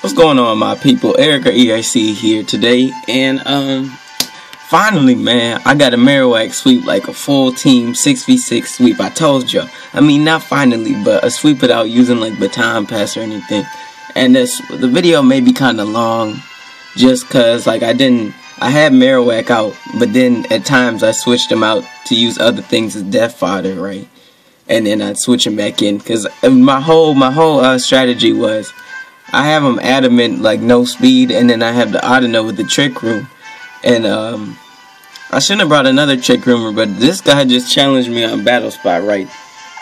What's going on, my people? Eric or EIC here today, and finally, man, I got a Marowak sweep, like a full team 6v6 sweep. I told y'all. I mean, not finally, but a sweep without using like baton pass or anything. And the video may be kind of long, just cause like I had Marowak out, but then at times I switched him out to use other things as death fodder, right? And then I'd switch him back in, cause my whole strategy was, I have him adamant, like no speed, and then I have the Adamant with the trick room. And I shouldn't have brought another trick roomer, but this guy just challenged me on battle spot, right?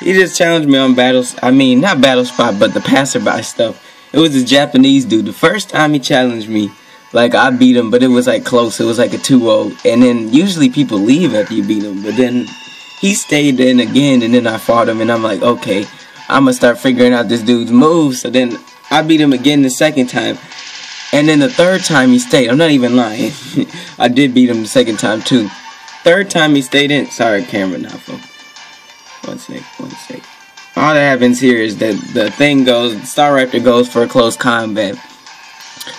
He just challenged me on not battle spot, but the passerby stuff. It was this Japanese dude. The first time he challenged me, like I beat him, but it was like close. It was like a 2-0. And then usually people leave after you beat him, but then he stayed in again, and then I fought him, and I'm like, okay, I'm gonna start figuring out this dude's moves. So then I beat him again the second time, and then the third time he stayed. I'm not even lying. I did beat him the second time too. Third time he stayed in. Sorry, camera not focused. One sec. All that happens here is that the thing goes, Star Raptor goes for a close combat.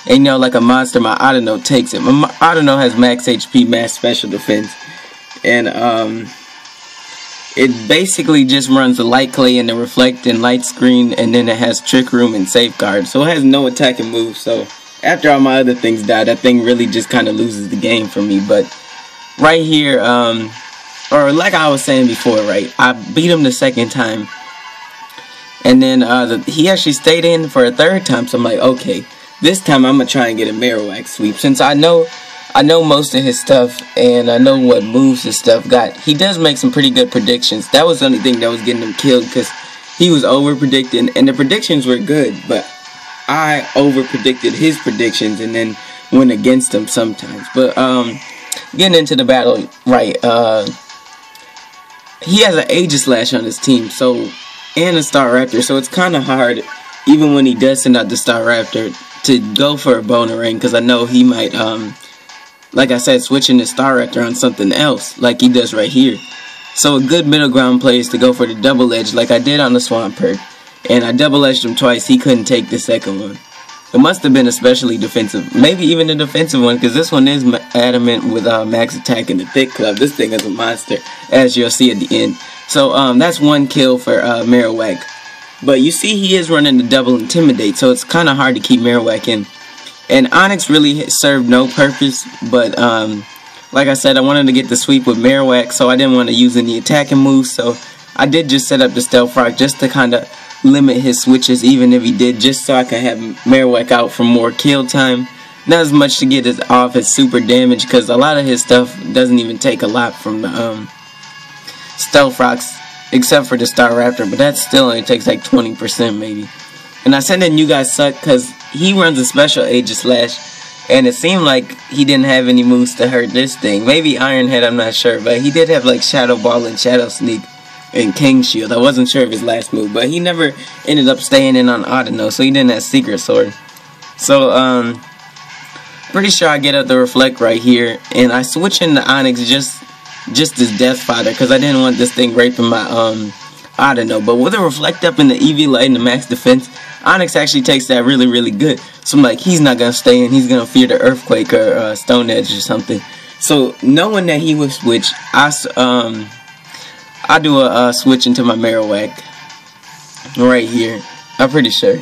And you know, like a monster, my Adamant takes it. My Adamant has max HP, max special defense. And it basically just runs the light clay and the reflect and light screen, and then it has trick room and safeguard. So it has no attacking moves. So after all my other things die, that thing really just kind of loses the game for me. But right here, or like I was saying before, right, I beat him the second time, and then he actually stayed in for a third time. So I'm like, okay, this time I'm gonna try and get a Marowak sweep, since I know most of his stuff, and I know what moves his stuff got. He does make some pretty good predictions. That was the only thing that was getting him killed, because he was over-predicting, and the predictions were good, but I over-predicted his predictions and then went against him sometimes. But getting into the battle, right, he has an Aegislash on his team, so, and a Star Raptor, so it's kind of hard, even when he does send out the Star Raptor, to go for a Boomerang, because I know he might, like I said, switching the Star Raptor on something else, like he does right here. So a good middle ground play is to go for the double edge, like I did on the Swampert. And I double edged him twice. He couldn't take the second one. It must have been especially defensive, maybe even a defensive one, because this one is adamant with max attack in the thick club. This thing is a monster, as you'll see at the end. So that's one kill for Marowak. But you see, he is running the double intimidate, so it's kind of hard to keep Marowak in. And Onyx really served no purpose, but like I said, I wanted to get the sweep with Marowak, so I didn't want to use any attacking moves, so I did just set up the Stealth Rock just to kind of limit his switches, even if he did, just so I can have Marowak out for more kill time. Not as much to get it off as super damage, because a lot of his stuff doesn't even take a lot from the Stealth Rocks, except for the Star Raptor, but that still only takes like 20% maybe. And I said that you guys suck, because he runs a special Aegislash, and it seemed like he didn't have any moves to hurt this thing. Maybe Iron Head, I'm not sure, but he did have like Shadow Ball and Shadow Sneak and King Shield. I wasn't sure of his last move, but he never ended up staying in on Adamant, so he didn't have Secret Sword. So, pretty sure I get up the Reflect right here, and I switch into Onyx just as death fodder, because I didn't want this thing raping my Adamant. But with the Reflect up in the EV Light and the max defense, Onyx actually takes that really, really good. So I'm like, he's not going to stay in. He's going to fear the Earthquake or Stone Edge or something. So knowing that he would switch, I do a switch into my Marowak right here. I'm pretty sure.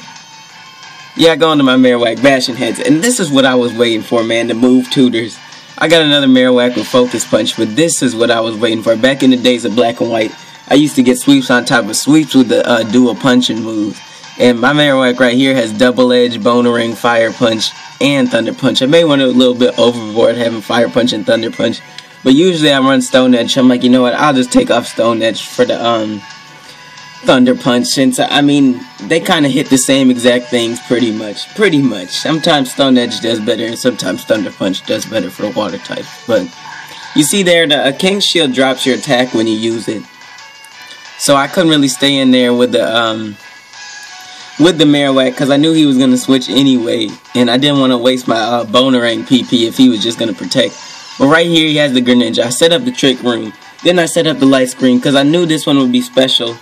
Yeah, I go into my Marowak, bashing heads. And this is what I was waiting for, man, the move tutors. I got another Marowak with Focus Punch, but this is what I was waiting for. Back in the days of Black and White, I used to get sweeps on top of sweeps with the dual punching moves. And my Marowak right here has Double Edge, Boomerang, Fire Punch, and Thunder Punch. I may want to a little bit overboard having Fire Punch and Thunder Punch, but usually I run Stone Edge. I'm like, you know what, I'll just take off Stone Edge for the Thunder Punch, since, I mean, they kind of hit the same exact things pretty much. Sometimes Stone Edge does better, and sometimes Thunder Punch does better for the water type. But you see there, the King Shield drops your attack when you use it. So I couldn't really stay in there with the Marowak, because I knew he was going to switch anyway, and I didn't want to waste my Boomerang PP if he was just going to protect. But right here he has the Greninja. I set up the Trick Room, then I set up the Light Screen, because I knew this one would be special.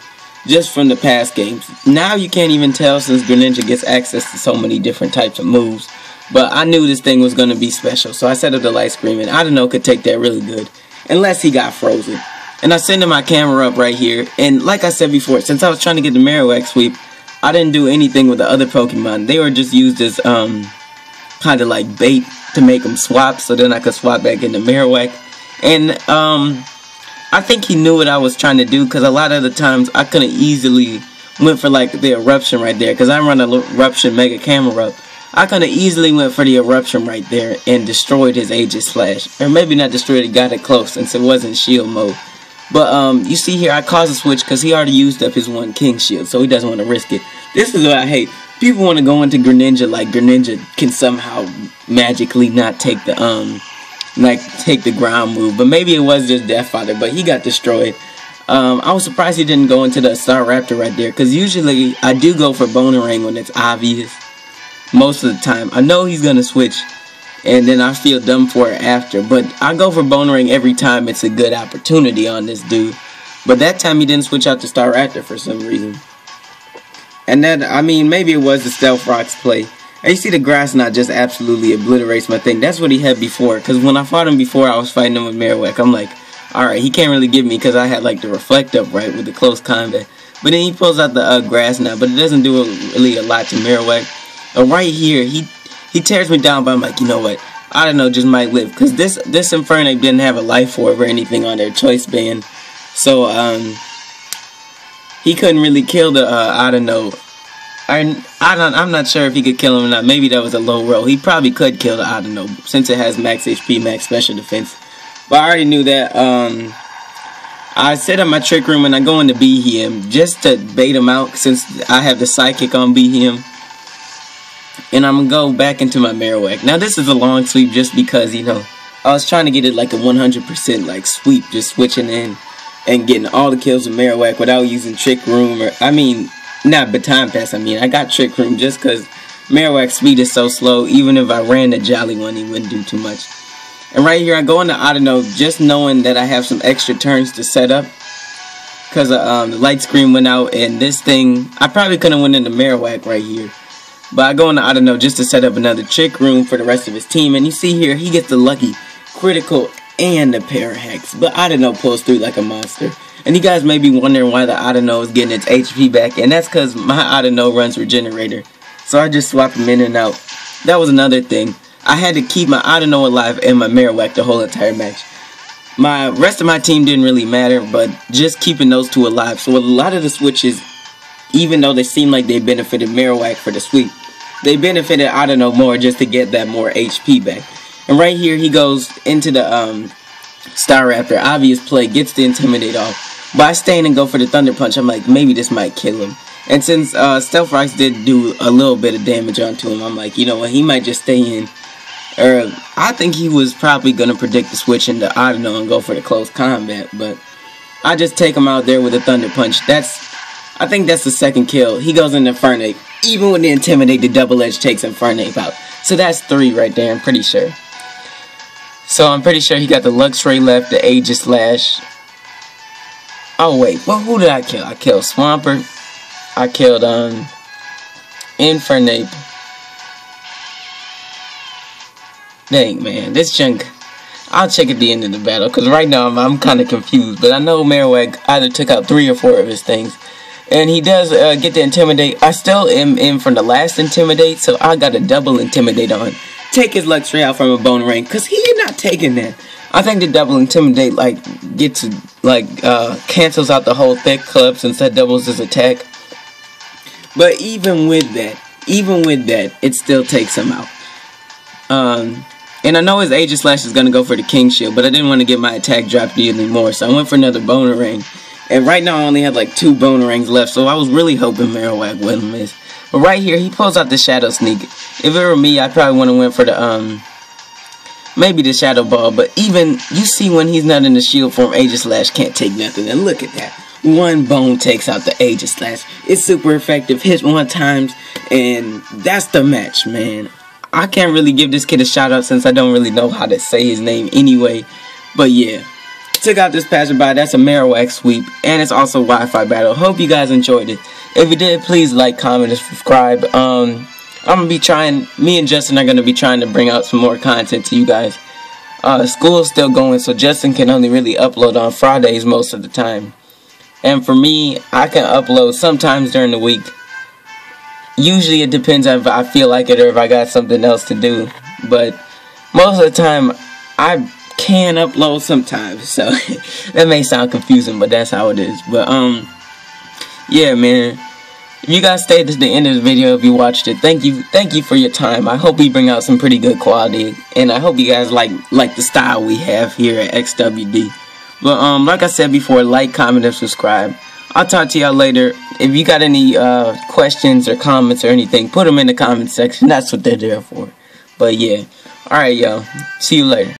just from the past games. Now you can't even tell since Greninja gets access to so many different types of moves. But I knew this thing was going to be special, so I set up the light screen, and I don't know, could take that really good. Unless he got frozen. And I sent my camera up right here, and like I said before, since I was trying to get the Marowak sweep, I didn't do anything with the other Pokemon. They were just used as kind of like bait to make them swap, so then I could swap back into Marowak. And I think he knew what I was trying to do, because a lot of the times I could have easily went for like the eruption right there, because I run a eruption mega camera up. I could have easily went for the eruption right there and destroyed his Aegis Slash. Or maybe not destroyed it, got it close since it wasn't shield mode. But you see here, I caused a switch because he already used up his one King shield, so he doesn't want to risk it. This is what I hate. People want to go into Greninja like Greninja can somehow magically not take the take the ground move. But maybe it was just Deathfather, but he got destroyed. I was surprised he didn't go into the Staraptor right there, because usually I do go for Bonerang when it's obvious. Most of the time. I know he's going to switch, and then I feel dumb for it after. But I go for Bonerang every time it's a good opportunity on this dude. But that time he didn't switch out to Staraptor for some reason. And then, I mean, maybe it was the Stealth Rock's play. And you see the Grass Knot just absolutely obliterates my thing. That's what he had before. Because when I fought him before, I was fighting him with Marowak. I'm like, alright, he can't really get me because I had like the Reflect up right with the close combat. But then he pulls out the Grass Knot. But it doesn't do really a lot to Marowak. Right here, he tears me down, but I'm like, you know what? I don't know, just might live. Because this Infernape didn't have a life orb or anything on their choice band. So, he couldn't really kill the, I don't know. I'm not sure if he could kill him or not. Maybe that was a low roll. He probably could kill the, I don't know, since it has max HP, max special defense. But I already knew that, I set up my Trick Room and I go into Behem just to bait him out since I have the Psychic on Behem. And I'm going to go back into my Marowak. Now this is a long sweep just because, you know, I was trying to get it like a 100% like sweep, just switching in and getting all the kills with Marowak without using Trick Room or, I mean, not Baton Pass, I got Trick Room just because Marowak's speed is so slow. Even if I ran the Jolly one, he wouldn't do too much. And right here, I go into I don't know, just knowing that I have some extra turns to set up. Because the light screen went out and this thing, I probably couldn't win into Marowak right here. But I go into, I don't know, just to set up another Trick Room for the rest of his team. And you see here, he gets the lucky critical and the Parahex. But I don't know, pulls through like a monster. And you guys may be wondering why the I don't know is getting its HP back. And that's because my I don't know runs Regenerator. So I just swap him in and out. That was another thing. I had to keep my I don't know alive and my Marowak the whole entire match. My rest of my team didn't really matter, but just keeping those two alive. So a lot of the switches, even though they seem like they benefited Marowak for the sweep, they benefited I don't know more just to get that more HP back. And right here he goes into the Staraptor, obvious play, gets the Intimidate off. But I stay in and go for the Thunder Punch. I'm like, maybe this might kill him. And since Stealth Rocks did do a little bit of damage onto him, I'm like, you know what, he might just stay in. Or I think he was probably going to predict the switch into I don't know and go for the close combat. But I just take him out there with a Thunder Punch. I think that's the second kill. He goes into Infernape. Even with the Intimidate, the Double Edge takes Infernape out. So that's 3 right there, I'm pretty sure. So I'm pretty sure he got the Luxray left, the Aegis Slash. Oh wait, well who did I kill? I killed Swampert. I killed Infernape. Dang man, this junk. I'll check at the end of the battle, because right now I'm kind of confused. But I know Marowak either took out 3 or 4 of his things. And he does get the Intimidate. I still am in from the last Intimidate, so I got a double Intimidate on. Take his Luxray out from a Bonerang, because he is not taking that. I think the double Intimidate, like, gets, like, cancels out the whole thick club since that doubles his attack. But even with that, it still takes him out. And I know his Aegis Slash is going to go for the King Shield, but I didn't want to get my attack dropped anymore, so I went for another Bonerang. And right now I only had like 2 Bonerangs left, so I was really hoping Marowak wouldn't miss. But right here, he pulls out the Shadow Sneak. If it were me, I probably would have went for the, maybe the Shadow Ball. But even, you see when he's not in the shield form, Aegis Slash can't take nothing. And look at that. 1 bone takes out the Aegis Slash. It's super effective, hits 1 time, and that's the match, man. I can't really give this kid a shout out since I don't really know how to say his name anyway. But yeah, took out this passerby. That's a Marowak sweep, and it's also Wi-Fi battle. Hope you guys enjoyed it. If you did, please like, comment, and subscribe. I'm gonna be trying. Me and Justin are gonna be trying to bring out some more content to you guys. School's still going, so Justin can only really upload on Fridays most of the time. And for me, I can upload sometimes during the week. Usually it depends on if I feel like it or if I got something else to do. But most of the time, I can upload sometimes. So that may sound confusing, but that's how it is. But yeah, man. If you guys stayed to the end of the video, if you watched it, thank you for your time. I hope we bring out some pretty good quality, and I hope you guys like the style we have here at XWD. But like I said before, like, comment, and subscribe. I'll talk to y'all later. If you got any questions or comments or anything, put them in the comment section. That's what they're there for. But yeah, alright, y'all. See you later.